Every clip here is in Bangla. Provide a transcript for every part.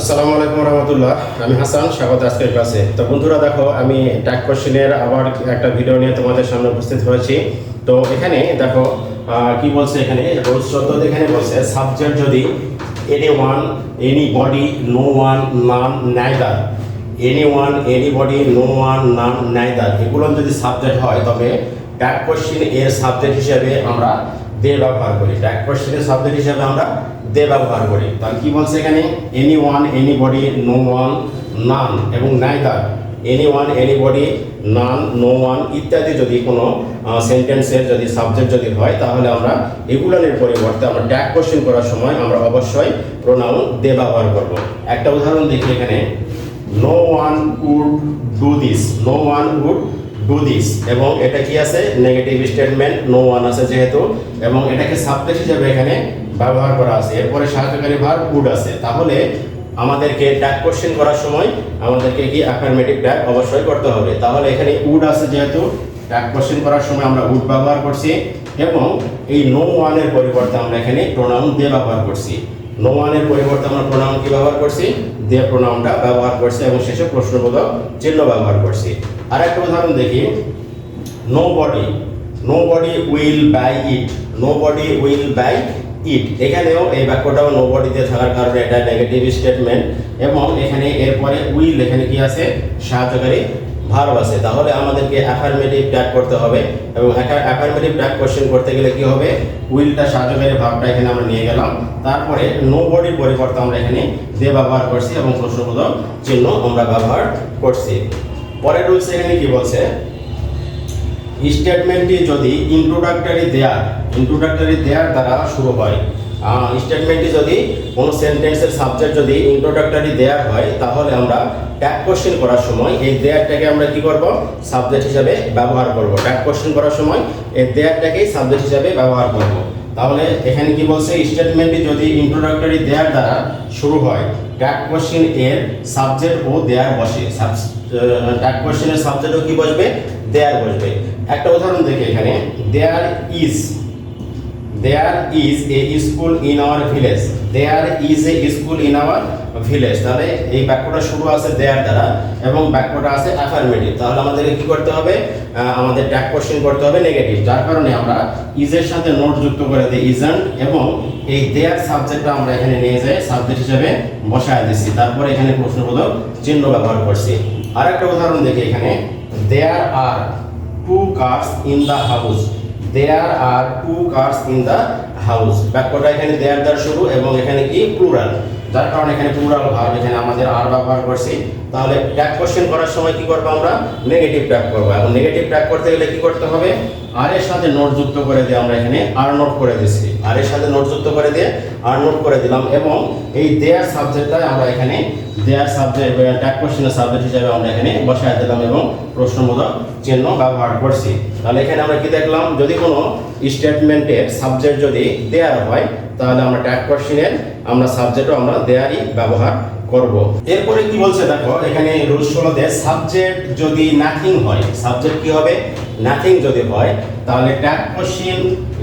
আসসালামু আলাইকুম রহমতুল্লাহ। আমি হাসান, স্বাগত আজকের ক্লাসে। তো বন্ধুরা দেখো, আমি ট্যাগ কোশ্চেনের আবার একটা ভিডিও নিয়ে তোমাদের সামনে উপস্থিত হয়েছি। তো এখানে দেখো কি বলছে, এখানে রোজ 14 এখানে বলছে সাবজেক্ট যদি anyone, anybody, no one, none, neither, anyone, anybody, no one, none, neither, এগুলো যদি সাবজেক্ট হয় তবে ট্যাগ কোশ্চেন এর সাবজেক্ট হিসেবে আমরা দে ব্যবহার করি। ট্যাগ কোশ্চেনের সাবজেক্ট হিসেবে আমরা দে ব্যবহার করি। তাহলে কি বলছে এখানে, anyone, anybody, no one, none এবং neither, anyone, anybody, none, no one ইত্যাদি যদি কোনো সেন্টেন্সের যদি সাবজেক্ট যদি হয় তাহলে আমরা এগুলোর পরিবর্তে আমরা ট্যাগ কোশ্চেন করার সময় আমরা অবশ্যই প্রোনাউন দে ব্যবহার করব। একটা উদাহরণ দেখি এখানে, no one would do this, no one would do this, এবং এটা কি আছে, নেগেটিভ স্টেটমেন্ট, নো ওয়ান আছে যেহেতু, এবং এটাকে সাবজেক্ট হিসেবে এখানে ব্যবহার করা আছে। এরপরে সাহায্যকারী ভার্ব উড আছে। তাহলে আমাদেরকে ট্যাগ কোশ্চেন করার সময় আমাদেরকে কি অ্যাফার্মেটিভ ট্যাগ অবশ্যই করতে হবে। তাহলে এখানে উড আছে যেহেতু ট্যাগ কোশ্চেন করার সময় আমরা উড ব্যবহার করছি, এবং এই নো ওয়ানের পরিবর্তে আমরা এখানে প্রোনাউন দে ব্যবহার করছি। নো ওয়ানের পরিবর্তে আমরা প্রোনাউন কি ব্যবহার করছি, দে প্রোনাউনটা ব্যবহার করছি, এবং শেষে প্রশ্নবোধক চিহ্ন ব্যবহার করছি। আর একটা উদাহরণ দেখি, nobody, nobody will buy it, nobody will buy it, এখানেও এই বাক্যটাও নো বডিতে থাকার কারণে এটা নেগেটিভ স্টেটমেন্ট, এবং এখানে এরপরে উইল এখানে কি আছে, সাহায্যকারী ভার্ব আছে। তাহলে আমাদেরকে অ্যাফার্মেটিভ ট্যাগ করতে হবে, এবং অ্যাফার্মেটিভ ট্যাগ কোশ্চেন করতে গেলে কি হবে, উইলটা সাহায্যকারী ভার্বটা এখানে আমরা নিয়ে গেলাম, তারপরে নো বডির পরিবর্তে আমরা এখানে দে ব্যবহার করছি এবং প্রশ্নবোধক চিহ্ন আমরা ব্যবহার করছি। পরের রুলস এখানে কি বলছে, স্টেটমেন্টটি যদি ইন্ট্রোডাক্টরি দেয়ার দ্বারা শুরু হয়, স্টেটমেন্টটি যদি কোনো সেন্টেন্সের সাবজেক্ট যদি ইন্ট্রোডাক্টরি দেয়ার হয় তাহলে আমরা ট্যাগ কোশ্চেন করার সময় এই দেয়ারটাকে আমরা কি করব, সাবজেক্ট হিসাবে ব্যবহার করব। ট্যাগ কোশ্চেন করার সময় এই দেয়ারটাকেই সাবজেক্ট হিসাবে ব্যবহার করব। তাহলে এখানে কি বলছে, স্টেটমেন্টটি যদি ইন্ট্রোডাক্টরি দেয়ার দ্বারা শুরু হয়, ট্যাগ কোশ্চেন এর সাবজেক্ট ও দেয়ার বসে, ট্যাগ কোশ্চেনের সাবজেক্টও কি বসবে, দেয়ার বসবে। একটা উদাহরণ দেখি এখানে, there is a school in our village, there is a school in our village. তাহলে এই বাক্যটা শুরু আছে দেয়ার দ্বারা এবং বাক্যটা আছে অ্যাফার্মেটিভ। তাহলে আমাদেরকে কি করতে হবে, আমাদের ট্যাগ কোশ্চেন করতে হবে নেগেটিভ, যার কারণে আমরা ইজের সাথে নোট যুক্ত করে দিই ইজন্ট, এবং এই দেয়ার সাবজেক্টটা আমরা এখানে নিয়ে যাই সাবজেক্ট হিসেবে বসায় দিচ্ছি, তারপরে এখানে প্রশ্নবোধক চিহ্ন ব্যবহার করছি। আরেকটা উদাহরণ দেখি এখানে, there are two cars in the house, there are two cars in the house, বাক্যটা এখানে দেয়ার দ্বারা শুরু এবং এখানে কি প্লুরাল, যার কারণে এখানে প্লুরাল ভার্ব এখানে আমাদের আর ব্যবহার করছি। তাহলে ট্যাগ কোশ্চেন করার সময় কি করব, আমরা নেগেটিভ ট্যাগ করব, এবং নেগেটিভ ট্যাগ করতে গেলে কি করতে হবে, আর এর সাথে নোট যুক্ত করে দিয়ে আমরা এখানে আর নোট করে দিচ্ছি, আর এর সাথে নোট যুক্ত করে দিয়ে আর নোট করে দিলাম, এবং এই দেয়ার সাবজেক্টটা আমরা এখানে দেয়ার সাবজেক্ট ট্যাগ কোশ্চেনের সাবজেক্ট হিসেবে আমরা এখানে বসায় দিলাম এবং প্রশ্নবোধক চিহ্ন ব্যবহার করছি। তাহলে এখানে আমরা কি দেখলাম, যদি কোনো স্টেটমেন্টের সাবজেক্ট যদি দেয়ার হয় তাহলে আমরা ট্যাগ কোশ্চেনের আমরা সাবজেক্টও আমরা দেয়ারই ব্যবহার করব। এরপরে কি বলছে দেখো, এখানে রুল 16তে সাবজেক্ট যদি নাথিং হয়, সাবজেক্ট কি হবে, নাথিং যদি হয় তাহলে ট্যাগ কোশ্চেন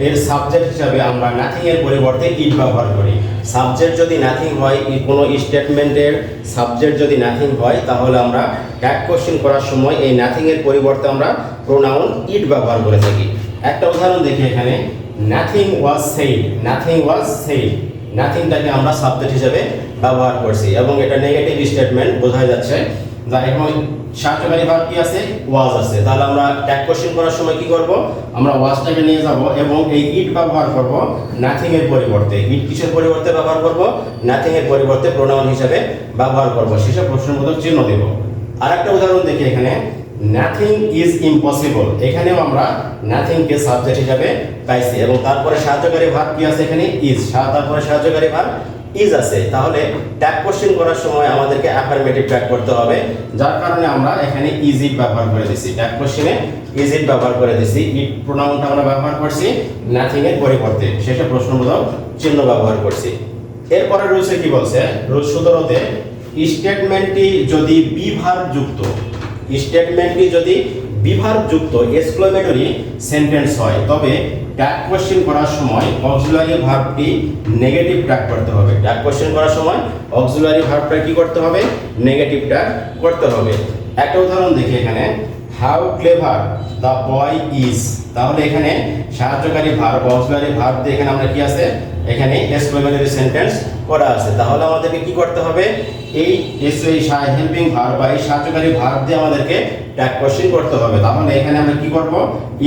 এর সাবজেক্ট হিসাবে আমরা নাথিং এর পরিবর্তে ইট ব্যবহার করি। সাবজেক্ট যদি নাথিং হয়, কোনো স্টেটমেন্টের সাবজেক্ট যদি নাথিং হয় তাহলে আমরা ট্যাগ কোশ্চেন করার সময় এই নাথিং এর পরিবর্তে আমরা প্রোনাউন ইট ব্যবহার করে থাকি। একটা উদাহরণ দেখি এখানে, নাথিং ওয়াজ সেইড, নাথিং ওয়াজ সেইড, নাথিংটাকে আমরা সাবজেক্ট হিসেবে ব্যবহার করছি, এবং এটা নেগেটিভ স্টেটমেন্ট বোঝা যাচ্ছে। যা এখন সাহায্যকারী ভার্ব কি আছে, ওয়াজ আছে। তাহলে আমরা ট্যাগ কোশ্চেন করার সময় কি করব, আমরা ওয়াজটাকে নিয়ে যাব এবং এই ইট ব্যবহার করব নাথিং এর পরিবর্তে। ইট কিসের পরিবর্তে ব্যবহার করব, নাথিং এর পরিবর্তে প্রোনাউন হিসেবে ব্যবহার করব, শেষে প্রশ্নবোধক চিহ্ন দেব। আরেকটা উদাহরণ দেখি এখানে, নাথিং ইজ ইম্পসিবল, এখানেও আমরা নাথিংকে সাবজেক্ট হিসেবে পাইছি, এবং তারপরে সাহায্যকারী ভার্ব কি আছে এখানে, ইজ, তারপরে সাহায্যকারী ভার্ব ইজ আছে। তাহলে ট্যাগ কোশ্চেন করার সময় আমাদেরকে অ্যাফার্মেটিভ ট্যাগ করতে হবে, যার কারণে আমরা এখানে ইজ ইট ব্যবহার করে দিছি, ট্যাগ কোশ্চেনে ইজ ইট ব্যবহার করে দিছি, ইট প্রোনাউনটা আমরা ব্যবহার করছি নাথিং এর পরিবর্তে, শেষে প্রশ্নবোধক চিহ্ন ব্যবহার করছি। এরপরে রুলসে কি বলছে, রুল 17তে স্টেটমেন্টটি যদি বি ভার্ব যুক্ত, স্টেটমেন্টটি যদি বিভার্বযুক্ত এক্সক্লেমেটরি সেন্টেন্স হয়, তবে ট্যাগ কোশ্চেন করার সময় অক্সিলারি ভার্বটি নেগেটিভ ট্যাগ করতে হবে। ট্যাগ কোশ্চেন করার সময় অক্সিলারি ভার্বটা কি করতে হবে? নেগেটিভ ট্যাগ করতে হবে। একটা উদাহরণ দেখি এখানে, how clever the boy is. তাহলে এখানে সাহায্যকারী ভার্ব অক্সিলারি ভার্ব দিয়ে এখানে আমরা কি আছে? এখানে এক্সক্লেমেটরি সেন্টেন্স করা আছে। তাহলে আমাদেরকে কি করতে হবে? এই হেল্পিং ভার্ব বা এই সাহায্যকারী ভার্ব দিয়ে আমাদেরকে ট্যাগ কোশ্চেন করতে হবে। তাহলে এখানে আমরা কি করব?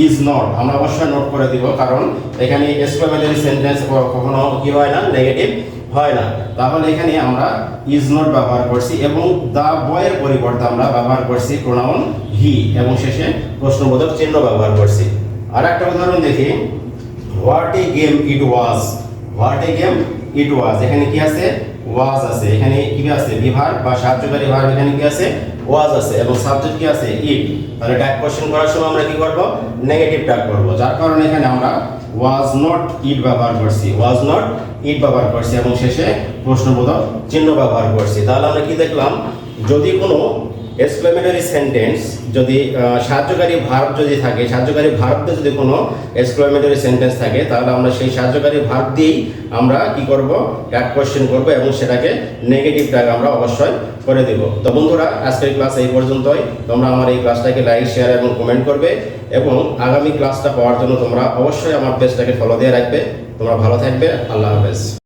ইজ নট আমরা অবশ্যই নোট করে দিব, কারণ এখানে এক্সক্লেমেটরি সেন্টেন্স কখনো কি হয় না? নেগেটিভ হয় না। তাহলে এখানে আমরা ইজ নট ব্যবহার করছি এবং দা বয়ের পরিবর্তে আমরা ব্যবহার করছি প্রোনাউন হি এবং শেষে প্রশ্নবোধক চিহ্ন ব্যবহার করছি। আর একটা উদাহরণ দেখি, what a game it was. What a game it was, এখানে কি আছে? ওয়াজ আছে। এখানে কি আছে? বিভার বা সাহায্যকারী ভার্ব এখানে কি আছে? ওয়াজ আছে এবং সাবজেক্ট কি আছে? ইট। তাহলে ট্যাগ কোশ্চেন করার সময় আমরা কি করব? নেগেটিভ ট্যাগ করব, যার কারণে এখানে আমরা ওয়াজ নট ইট ব্যবহার করছি। ওয়াজ নট ইট ব্যবহার করছি এবং শেষে প্রশ্নবোধক চিহ্ন ব্যবহার করছি। তাহলে আমরা কি দেখলাম? যদি কোনো এক্সক্লেমেটরি সেন্টেন্স যদি সাহায্যকারী ভার্ব যদি থাকে, সাহায্যকারী ভার্ব দিয়ে যদি কোনো এক্সক্লেমেটরি সেন্টেন্স থাকে, তাহলে আমরা সেই সাহায্যকারী ভার্ব দিয়েই আমরা কি করব? ট্যাগ কোশ্চেন করব এবং সেটাকে নেগেটিভ ট্যাগ আমরা অবশ্যই করে দেব। তো বন্ধুরা, আজকের ক্লাস এই পর্যন্তই। তোমরা আমার এই ক্লাসটাকে লাইক, শেয়ার এবং কমেন্ট করবে এবং আগামী ক্লাসটা পাওয়ার জন্য তোমরা অবশ্যই আমার পেজটাকে ফলো দিয়ে রাখবে। তোমরা ভালো থাকবে। আল্লাহ হাফেজ।